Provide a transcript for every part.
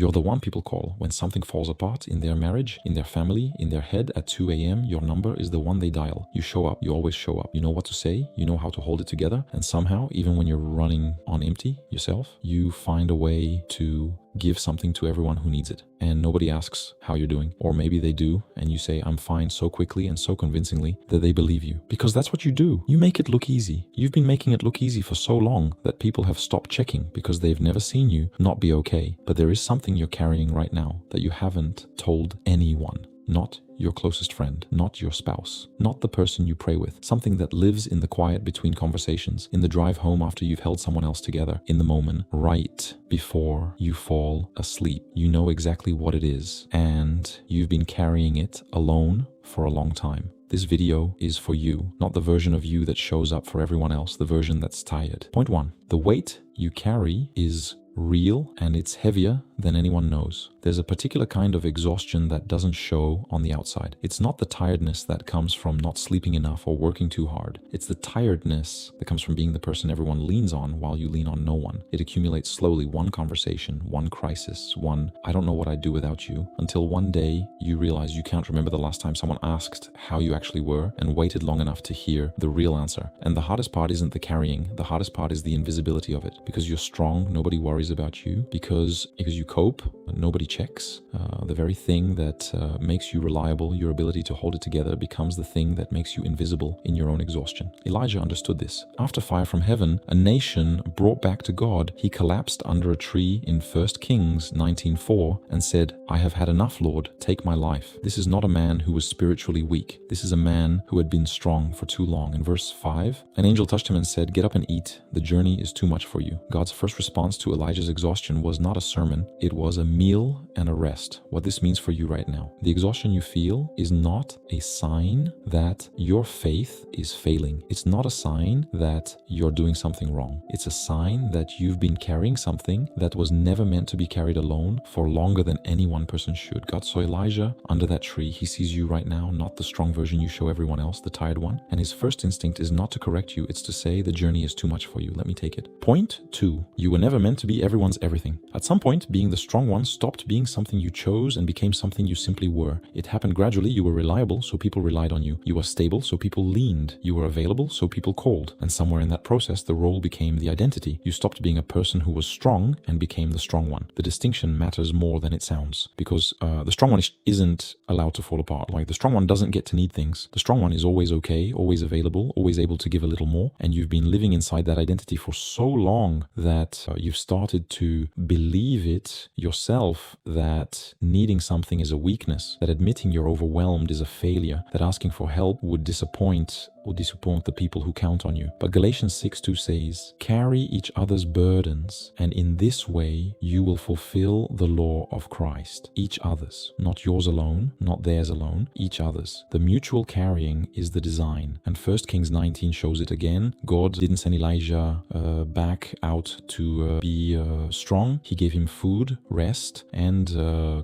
You're the one people call when something falls apart in their marriage, in their family, in their head at 2 a.m. Your number is the one they dial. You show up. You always show up. You know what to say. You know how to hold it together. And somehow, even when you're running on empty yourself, you find a way to give something to everyone who needs it. And nobody asks how you're doing. Or maybe they do, and you say, I'm fine, so quickly and so convincingly that they believe you. Because that's what you do. You make it look easy. You've been making it look easy for so long that people have stopped checking because they've never seen you not be okay. But there is something you're carrying right now that you haven't told anyone. Not your closest friend, not your spouse, not the person you pray with. Something that lives in the quiet between conversations, in the drive home after you've held someone else together, in the moment, right before you fall asleep. You know exactly what it is, and you've been carrying it alone for a long time. This video is for you, not the version of you that shows up for everyone else, the version that's tired. Point 1. The weight you carry is real and it's heavier than anyone knows. There's a particular kind of exhaustion that doesn't show on the outside. It's not the tiredness that comes from not sleeping enough or working too hard. It's the tiredness that comes from being the person everyone leans on while you lean on no one. It accumulates slowly, one conversation, one crisis, one I don't know what I'd do without you, until one day you realize you can't remember the last time someone asked how you actually were and waited long enough to hear the real answer. And the hardest part isn't the carrying. The hardest part is the invisibility of it. Because you're strong, nobody worries about you. Because you cope, nobody checks. The very thing that makes you reliable, your ability to hold it together, becomes the thing that makes you invisible in your own exhaustion. Elijah understood this. After fire from heaven, a nation brought back to God, he collapsed under a tree in 1 Kings 19:4 and said, I have had enough, Lord, take my life. This is not a man who was spiritually weak. This is a man who had been strong for too long. In verse 5, an angel touched him and said, get up and eat. The journey is too much for you. God's first response to Elijah's exhaustion was not a sermon. It was a meal and a rest. What this means for you right now. The exhaustion you feel is not a sign that your faith is failing. It's not a sign that you're doing something wrong. It's a sign that you've been carrying something that was never meant to be carried alone for longer than any one person should. God saw Elijah under that tree. He sees you right now, not the strong version you show everyone else, the tired one. And his first instinct is not to correct you. It's to say the journey is too much for you. Let me take it. Point 2. You were never meant to be everyone's everything. At some point, being the strong one stopped being something you chose and became something you simply were. It happened gradually. You were reliable, so people relied on you. You were stable, so people leaned. You were available, so people called. And somewhere in that process, the role became the identity. You stopped being a person who was strong and became the strong one. The distinction matters more than it sounds, because the strong one isn't allowed to fall apart. Like, the strong one doesn't get to need things. The strong one is always okay, always available, always able to give a little more. And you've been living inside that identity for so long that you've started to believe it yourself, that needing something is a weakness, that admitting you're overwhelmed is a failure, that asking for help would disappoint the people who count on you. But Galatians 6:2 says, carry each other's burdens, and in this way you will fulfill the law of Christ. Each other's, not yours alone, not theirs alone, each other's. The mutual carrying is the design. And 1 Kings 19 shows it again. God didn't send Elijah back out to be strong. He gave him food, rest, and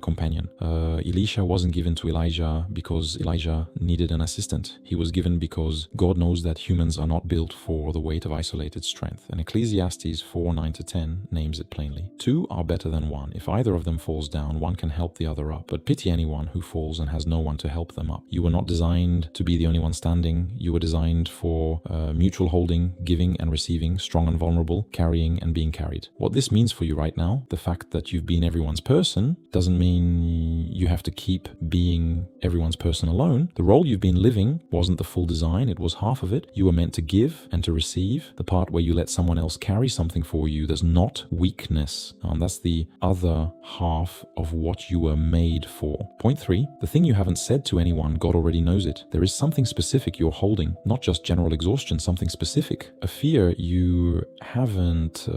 companion. Elisha wasn't given to Elijah because Elijah needed an assistant. He was given because God knows that humans are not built for the weight of isolated strength. And Ecclesiastes 4:9-10 names it plainly. Two are better than one. If either of them falls down, one can help the other up. But pity anyone who falls and has no one to help them up. You were not designed to be the only one standing. You were designed for mutual holding, giving and receiving, strong and vulnerable, carrying and being carried. What this means for you right now, the fact that you've been everyone's person, doesn't mean you have to keep being everyone's person alone. The role you've been living wasn't the full design. It was half of it. You were meant to give and to receive. The part where you let someone else carry something for you, there's not weakness. And that's the other half of what you were made for. Point 3, the thing you haven't said to anyone, God already knows it. There is something specific you're holding, not just general exhaustion, something specific. A fear you haven't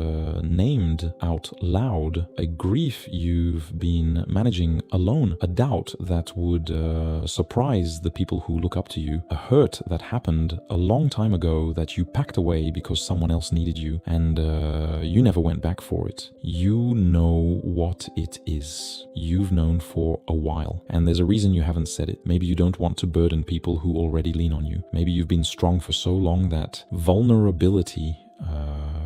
named out loud, a grief you've been managing alone, a doubt that would surprise the people who look up to you, a hurt that happened a long time ago that you packed away because someone else needed you, and you never went back for it. You know what it is. You've known for a while, and there's a reason you haven't said it. Maybe you don't want to burden people who already lean on you. Maybe you've been strong for so long that vulnerability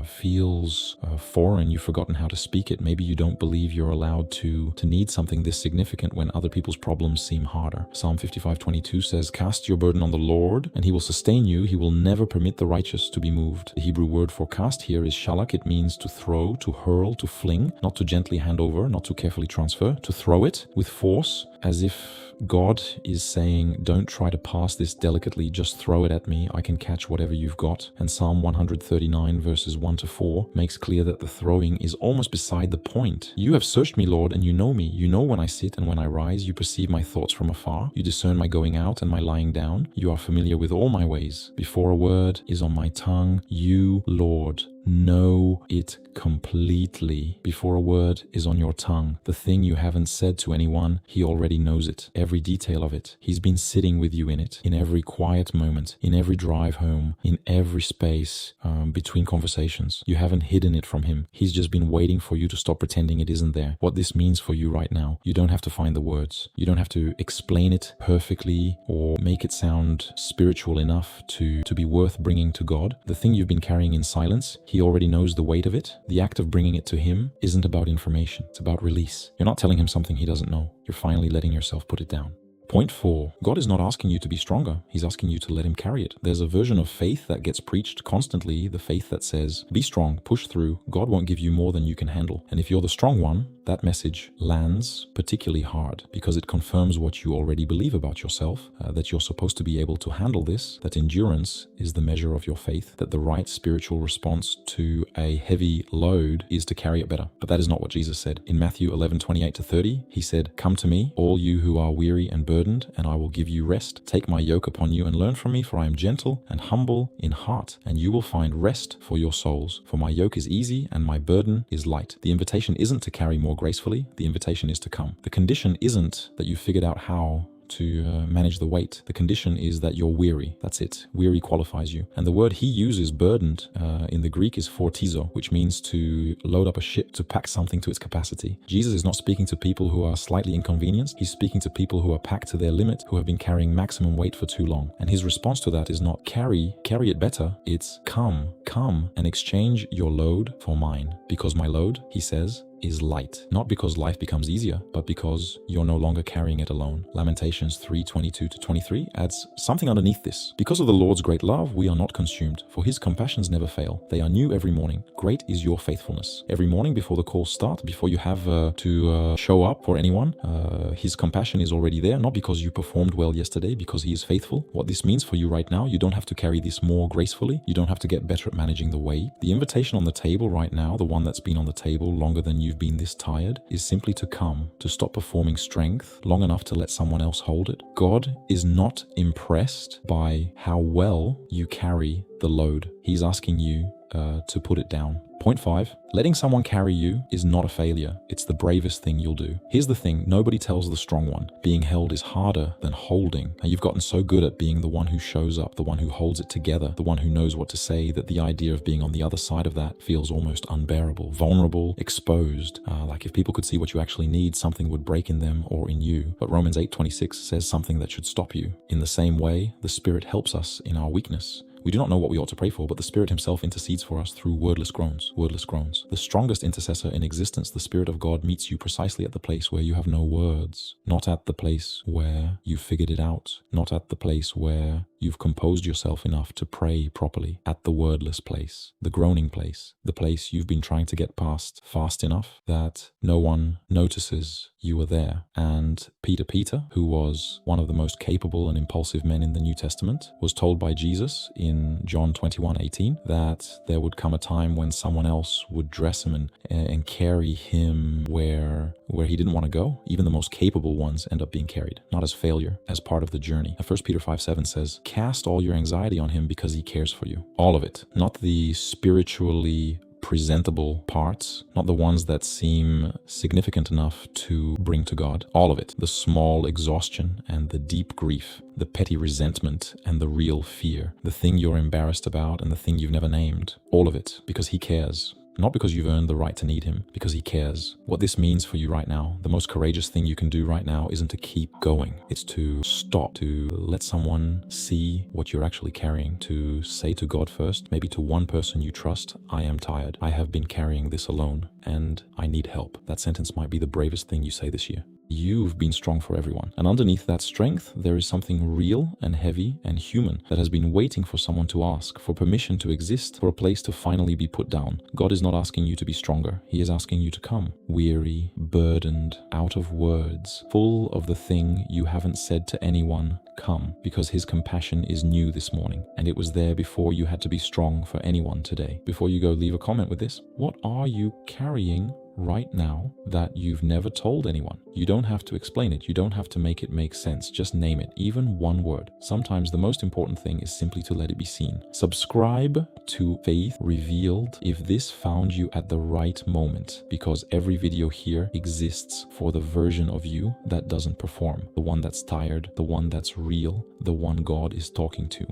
feels foreign, you've forgotten how to speak it. Maybe you don't believe you're allowed to need something this significant when other people's problems seem harder. Psalm 55:22 says, "Cast your burden on the Lord, and he will sustain you. He will never permit the righteous to be moved." The Hebrew word for cast here is shalak. It means to throw, to hurl, to fling, not to gently hand over, not to carefully transfer, to throw it with force, as if God is saying, don't try to pass this delicately, just throw it at me, I can catch whatever you've got. And Psalm 139 verses 1-4 makes clear that the throwing is almost beside the point. You have searched me, Lord, and you know me. You know when I sit and when I rise. You perceive my thoughts from afar. You discern my going out and my lying down. You are familiar with all my ways. Before a word is on my tongue, you, Lord, know it completely. Before a word is on your tongue, the thing you haven't said to anyone, he already knows it. Every detail of it. He's been sitting with you in it, in every quiet moment, in every drive home, in every space between conversations. You haven't hidden it from him. He's just been waiting for you to stop pretending it isn't there. What this means for you right now, you don't have to find the words. You don't have to explain it perfectly or make it sound spiritual enough to be worth bringing to God. The thing you've been carrying in silence, he already knows the weight of it. The act of bringing it to him isn't about information. It's about release. You're not telling him something he doesn't know. You're finally letting yourself put it down. Point 4, God is not asking you to be stronger. He's asking you to let him carry it. There's a version of faith that gets preached constantly, the faith that says, be strong, push through. God won't give you more than you can handle. And if you're the strong one, that message lands particularly hard because it confirms what you already believe about yourself, that you're supposed to be able to handle this, that endurance is the measure of your faith, that the right spiritual response to a heavy load is to carry it better. But that is not what Jesus said. In Matthew 11:28-30, he said, "Come to me, all you who are weary and burdened, and I will give you rest. Take my yoke upon you and learn from me, for I am gentle and humble in heart, and you will find rest for your souls. For my yoke is easy and my burden is light." The invitation isn't to carry more gracefully. The invitation is to come. The condition isn't that you figured out how to manage the weight. The condition is that you're weary. That's it. Weary qualifies you. And the word he uses, burdened, in the Greek is fortizo, which means to load up a ship, to pack something to its capacity. Jesus is not speaking to people who are slightly inconvenienced. He's speaking to people who are packed to their limit, who have been carrying maximum weight for too long. And his response to that is not carry it better. It's come and exchange your load for mine. Because my load, he says, is light. Not because life becomes easier, but because you're no longer carrying it alone. Lamentations 3:22-23 adds something underneath this. Because of the Lord's great love, we are not consumed, for his compassions never fail. They are new every morning. Great is your faithfulness. Every morning before the calls start, before you have to show up for anyone, his compassion is already there, not because you performed well yesterday, because he is faithful. What this means for you right now, you don't have to carry this more gracefully. You don't have to get better at managing the weight. The invitation on the table right now, the one that's been on the table longer than you've been this tired, is simply to come, to stop performing strength long enough to let someone else hold it. God is not impressed by how well you carry the load. He's asking you to put it down. Point 5, letting someone carry you is not a failure. It's the bravest thing you'll do. Here's the thing, nobody tells the strong one. Being held is harder than holding. And you've gotten so good at being the one who shows up, the one who holds it together, the one who knows what to say, that the idea of being on the other side of that feels almost unbearable, vulnerable, exposed. Like if people could see what you actually need, something would break in them or in you. But Romans 8:26 says something that should stop you. In the same way, the Spirit helps us in our weakness. We do not know what we ought to pray for, but the Spirit himself intercedes for us through wordless groans. Wordless groans. The strongest intercessor in existence, the Spirit of God, meets you precisely at the place where you have no words. Not at the place where you figured it out. Not at the place where you've composed yourself enough to pray properly. At the wordless place. The groaning place. The place you've been trying to get past fast enough that no one notices you were there. And Peter, who was one of the most capable and impulsive men in the New Testament, was told by Jesus in John 21:18 that there would come a time when someone else would dress him and carry him where he didn't want to go. Even the most capable ones end up being carried, not as failure, as part of the journey. 1 Peter 5:7 says, cast all your anxiety on him because he cares for you. All of it, not the spiritually presentable parts, not the ones that seem significant enough to bring to God. All of it. The small exhaustion and the deep grief, the petty resentment and the real fear, the thing you're embarrassed about and the thing you've never named. All of it, because he cares. Not because you've earned the right to need him, because he cares. What this means for you right now, the most courageous thing you can do right now isn't to keep going. It's to stop, to let someone see what you're actually carrying, to say to God first, maybe to one person you trust, I am tired. I have been carrying this alone and I need help. That sentence might be the bravest thing you say this year. You've been strong for everyone. And underneath that strength, there is something real and heavy and human that has been waiting for someone to ask, for permission to exist, for a place to finally be put down. God is not asking you to be stronger. He is asking you to come. Weary, burdened, out of words, full of the thing you haven't said to anyone, come, because his compassion is new this morning. And it was there before you had to be strong for anyone today. Before you go, leave a comment with this. What are you carrying right now that you've never told anyone? You don't have to explain it. You don't have to make it make sense. Just name it, even one word. Sometimes the most important thing is simply to let it be seen. Subscribe to Faith Revealed if this found you at the right moment, because every video here exists for the version of you that doesn't perform, the one that's tired, the one that's real, the one God is talking to.